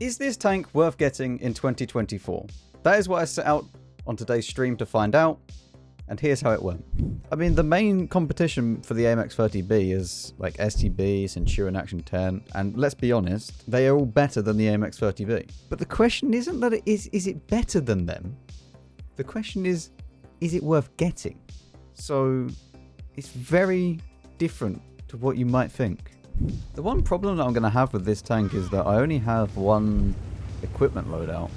Is this tank worth getting in 2024? That is what I set out on today's stream to find out, and here's how it went. I mean, the main competition for the AMX 30B is like STB, Centurion Action 10, and let's be honest, they are all better than the AMX 30B. But the question isn't that is it better than them? The question is it worth getting? So it's very different to what you might think. The one problem that I'm going to have with this tank is that I only have one equipment loadout,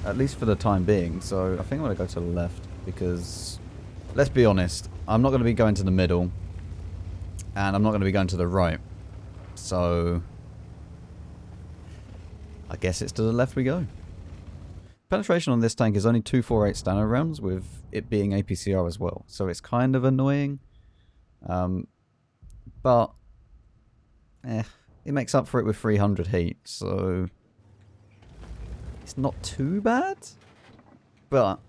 at least for the time being, so I think I'm going to go to the left because, let's be honest, I'm not going to be going to the middle and I'm not going to be going to the right, so I guess it's to the left we go. Penetration on this tank is only 248 standard rounds, with it being APCR as well, so it's kind of annoying, but it makes up for it with 300 heat, so it's not too bad. But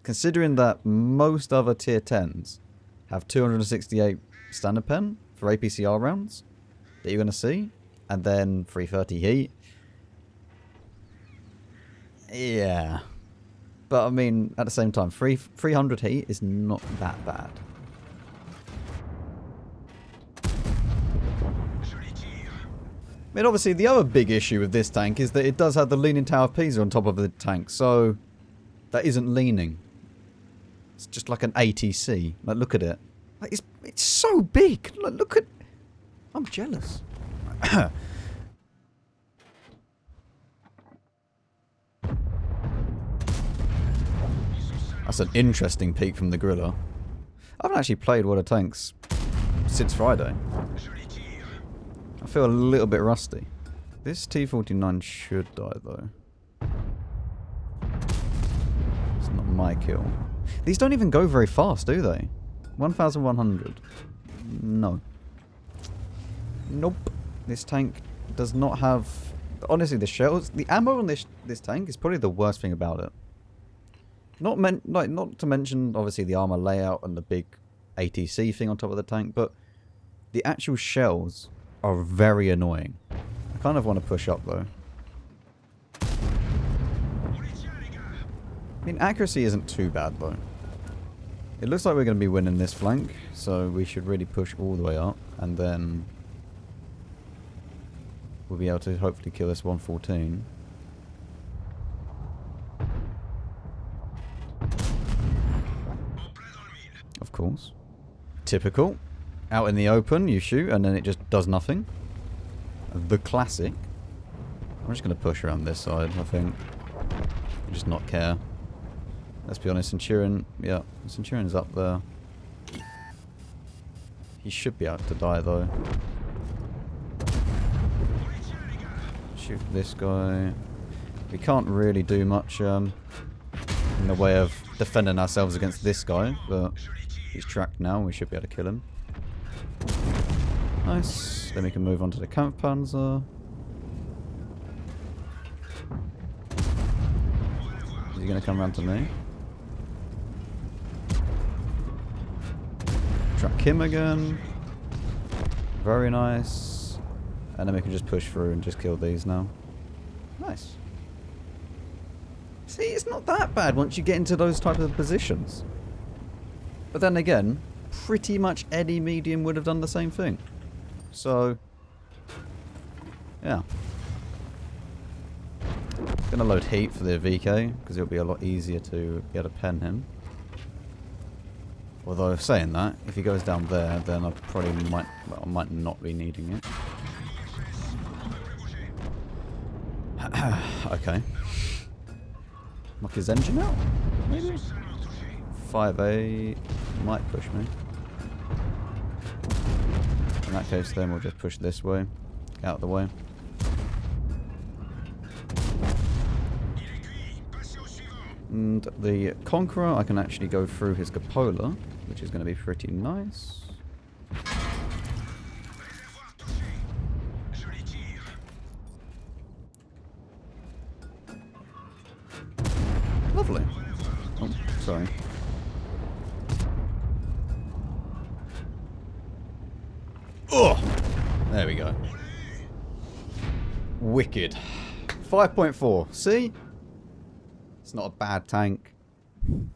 considering that most other tier 10s have 268 standard pen for APCR rounds that you're going to see, and then 330 heat, yeah. But I mean, at the same time, 300 heat is not that bad. I mean, obviously, the other big issue with this tank is that it does have the leaning tower of Pisa on top of the tank, so that isn't leaning. It's just like an ATC. Like, look at it. Like, it's so big. Like, look at... I'm jealous. That's an interesting peek from the Gorilla. I haven't actually played WoT tanks since Friday. I feel a little bit rusty. This T-49 should die though. It's not my kill. These don't even go very fast, do they? 1,100. No. Nope. This tank does not have... Honestly, the shells... The ammo on this tank is probably the worst thing about it. Not to mention, obviously, the armor layout and the big ATC thing on top of the tank, but the actual shells are very annoying. I kind of want to push up though. I mean, accuracy isn't too bad though. It looks like we're going to be winning this flank, so we should really push all the way up, and then we'll be able to hopefully kill this 114. Of course. Typical. Out in the open, you shoot, and then it just does nothing. The classic. I'm just going to push around this side, I think. Just not care. Let's be honest, Centurion... Yeah, Centurion's up there. He should be able to die, though. Shoot this guy. We can't really do much in the way of defending ourselves against this guy, but he's tracked now, we should be able to kill him. Nice. Then we can move on to the Kampfpanzer. Is he going to come around to me? Track him again. Very nice. And then we can just push through and just kill these now. Nice. See, it's not that bad once you get into those types of positions. But then again, pretty much any medium would have done the same thing. So, yeah. Gonna load heat for the VK, because it'll be a lot easier to be able to pen him. Although, saying that, if he goes down there, then I probably might not be needing it. Okay. Knock his engine out? Maybe? 5A might push me. In that case, then we'll just push this way, out of the way. And the Conqueror, I can actually go through his cupola, which is going to be pretty nice. Lovely. Oh, sorry. Oh! There we go. Wicked. 5.4. See? It's not a bad tank.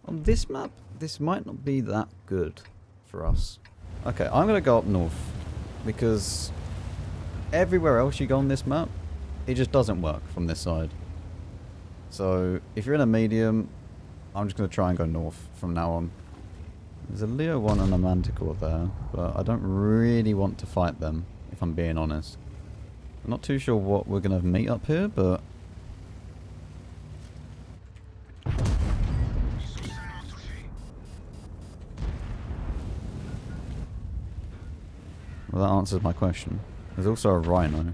On this map, this might not be that good for us. Okay, I'm going to go up north. Because everywhere else you go on this map, it just doesn't work from this side. So, if you're in a medium, I'm just going to try and go north from now on. There's a Leo 1 and a Manticore there, but I don't really want to fight them, if I'm being honest. I'm not too sure what we're going to meet up here, but... Well, that answers my question. There's also a Rhino.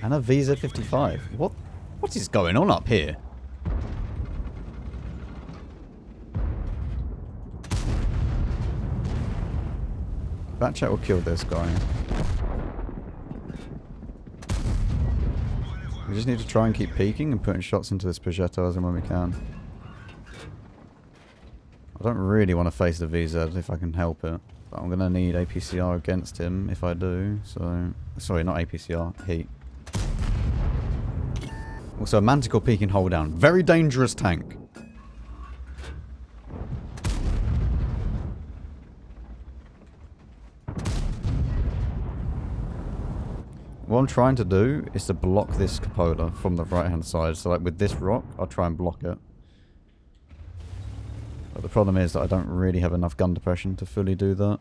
And a VZ55. What is going on up here? That chat will kill this guy. We just need to try and keep peeking and putting shots into this Progetto as and when we can. I don't really want to face the VZ if I can help it. But I'm going to need APCR against him if I do. So, sorry, not APCR, heat. Also, a Manticore peeking hold down. Very dangerous tank. What I'm trying to do is to block this cupola from the right hand side. So like with this rock, I'll try and block it. But the problem is that I don't really have enough gun depression to fully do that.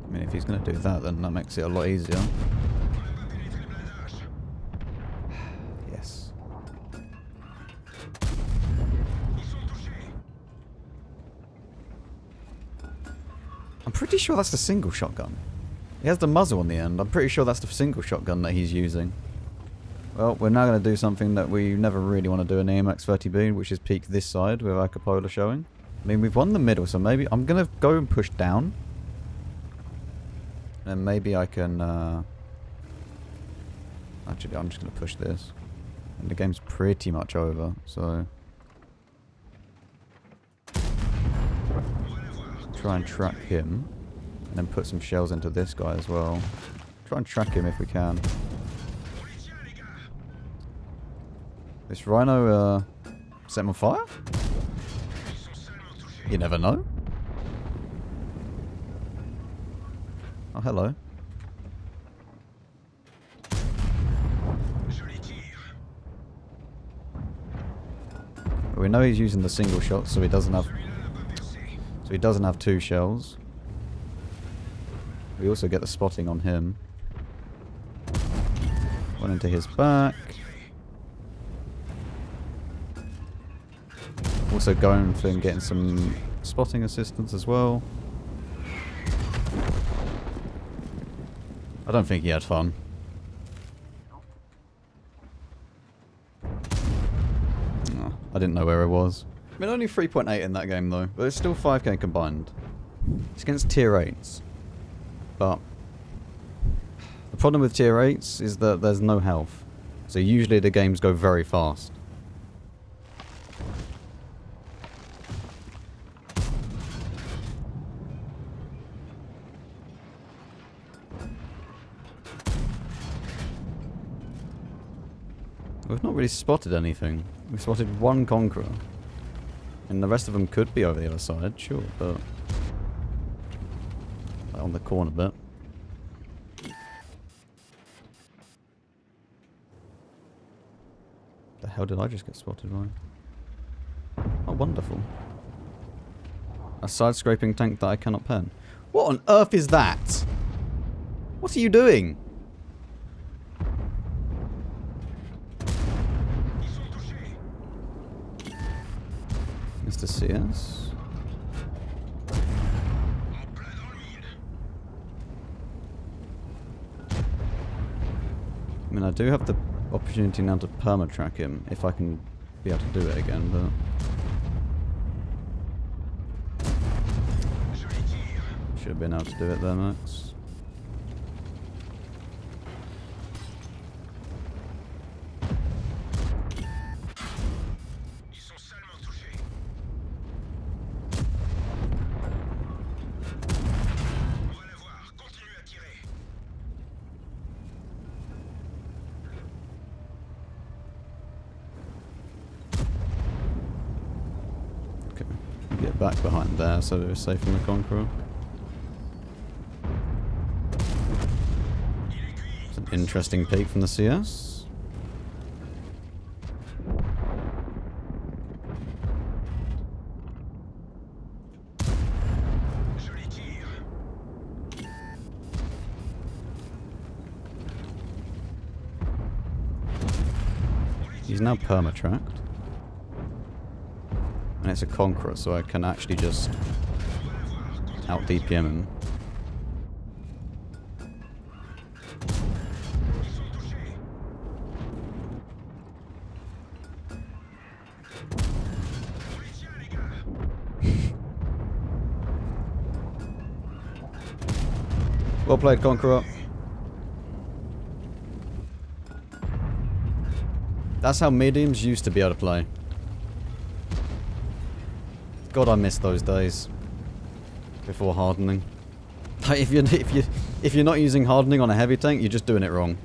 I mean, if he's going to do that, then that makes it a lot easier. Yes. I'm pretty sure that's the single shotgun. He has the muzzle on the end. I'm pretty sure that's the single shotgun that he's using. Well, we're now going to do something that we never really want to do in AMX 30B, which is peek this side with our cupola showing. I mean, we've won the middle, so maybe I'm going to go and push down. And maybe I can... Actually, I'm just going to push this. And the game's pretty much over, so... Try and track him. And then put some shells into this guy as well. Try and track him if we can. This Rhino, set him on fire? You never know. Oh, hello. We know he's using the single shot, so he doesn't have... So he doesn't have two shells. We also get the spotting on him. One into his back. Also going for him getting some spotting assistance as well. I don't think he had fun. Oh, I didn't know where it was. I mean, only 3.8 in that game though, but it's still 5k combined. It's against tier 8s. But the problem with tier 8s is that there's no health. So usually the games go very fast. We've not really spotted anything. We've spotted one Conqueror. And the rest of them could be over the other side, sure, but... on the corner bit. The hell did I just get spotted by? Oh, wonderful. A side-scraping tank that I cannot pen. What on earth is that? What are you doing? Mr. CS? I mean, I do have the opportunity now to perma-track him, if I can be able to do it again, but... Should have been able to do it there, Max. back behind there, so we're safe from the Conqueror. It's an interesting peek from the CS. He's now perma-tracked. And it's a Conqueror, so I can actually just out-DPM him. Well played, Conqueror. That's how mediums used to be able to play. God, I miss those days. Before hardening. Like if you're not using hardening on a heavy tank, you're just doing it wrong.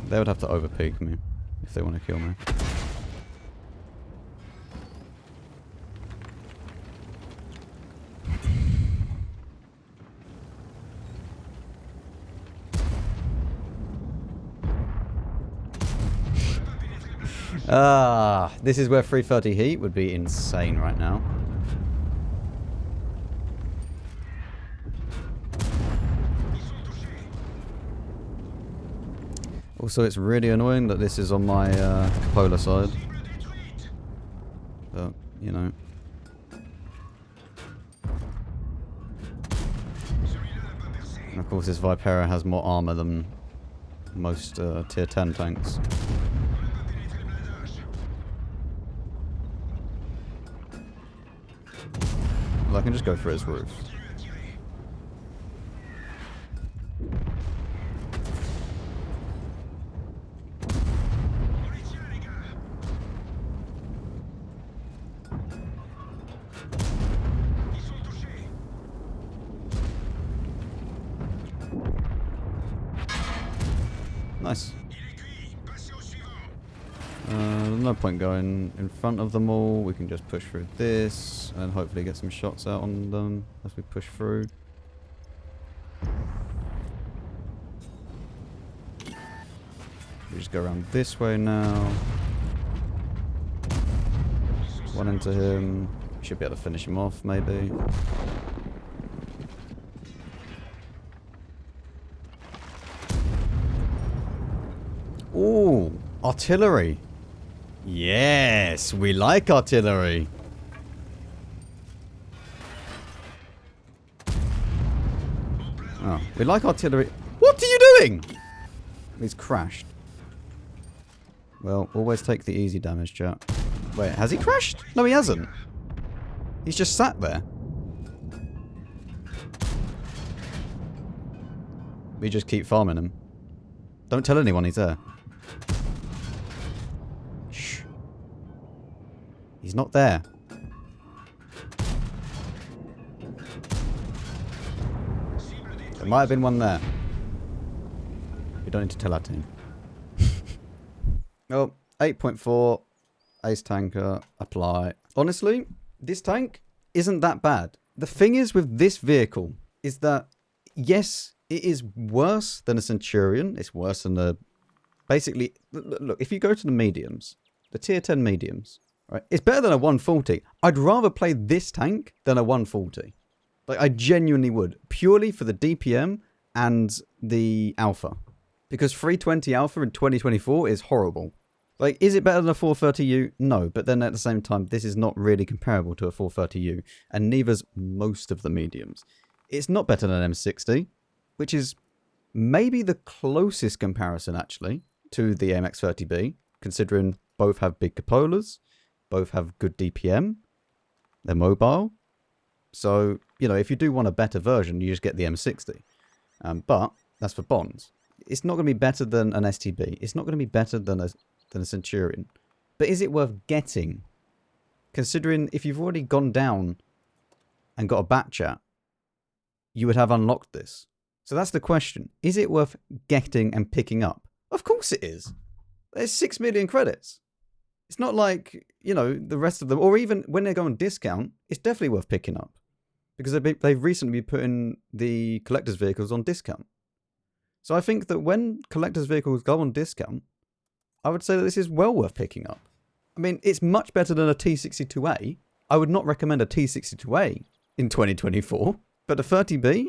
They would have to overpeak me if they want to kill me. This is where 330 heat would be insane right now. Also, it's really annoying that this is on my cupola side. But, you know. And of course, this Vipera has more armor than most tier 10 tanks. Well, I can just go for his roof. Nice. No point going in front of them all. We can just push through this and hopefully get some shots out on them as we push through. We just go around this way now. One into him. Should be able to finish him off, maybe. Ooh, artillery. Yes, we like artillery. Oh, we like artillery. What are you doing? He's crashed. Well, always take the easy damage, chat. Wait, has he crashed? No, he hasn't. He's just sat there. We just keep farming him. Don't tell anyone he's there. Shh. He's not there. There might have been one there. We don't need to tell our team. Oh, 8.4. Ace tanker. Apply. Honestly, this tank isn't that bad. The thing is with this vehicle is that, yes, it is worse than a Centurion. It's worse than a... Basically, look, if you go to the mediums, the tier 10 mediums, right, it's better than a 140. I'd rather play this tank than a 140. Like, I genuinely would. Purely for the DPM and the alpha. Because 320 alpha in 2024 is horrible. Like, is it better than a 430U? No, but then at the same time, this is not really comparable to a 430U. And neither's most of the mediums. It's not better than an M60. Which is maybe the closest comparison, actually, to the AMX 30B, considering both have big cupolas, both have good DPM, they're mobile. So, you know, if you do want a better version, you just get the M60. But that's for bonds. It's not going to be better than an STB. It's not going to be better than a Centurion. But is it worth getting? Considering if you've already gone down and got a bat chat, you would have unlocked this. So that's the question. Is it worth getting and picking up? Of course it is. There's 6 million credits. It's not like, you know, the rest of them, or even when they go on discount, it's definitely worth picking up. Because they've recently been putting the collector's vehicles on discount. So I think that when collector's vehicles go on discount, I would say that this is well worth picking up. I mean, it's much better than a T62A. I would not recommend a T62A in 2024. But the 30B,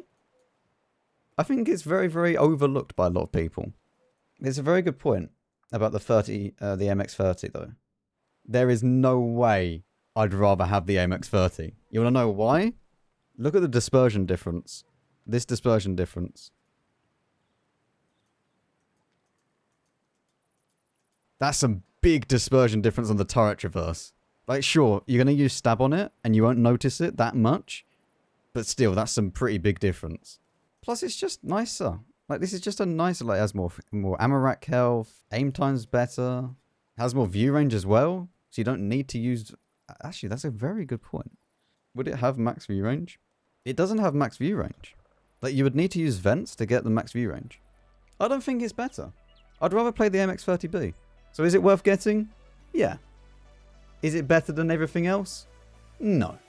I think it's very, very overlooked by a lot of people. It's a very good point about the AMX 30 though. There is no way I'd rather have the AMX 30. You want to know why? Look at the dispersion difference. This dispersion difference. That's some big dispersion difference on the turret traverse. Like, sure, you're going to use stab on it, and you won't notice it that much. But still, that's some pretty big difference. Plus, it's just nicer. Like, this is just a nicer, like, it has more ammo rack health, aim time's better, has more view range as well. So you don't need to use... Actually, that's a very good point. Would it have max view range? It doesn't have max view range. Like, you would need to use vents to get the max view range. I don't think it's better. I'd rather play the AMX 30B. So is it worth getting? Yeah. Is it better than everything else? No.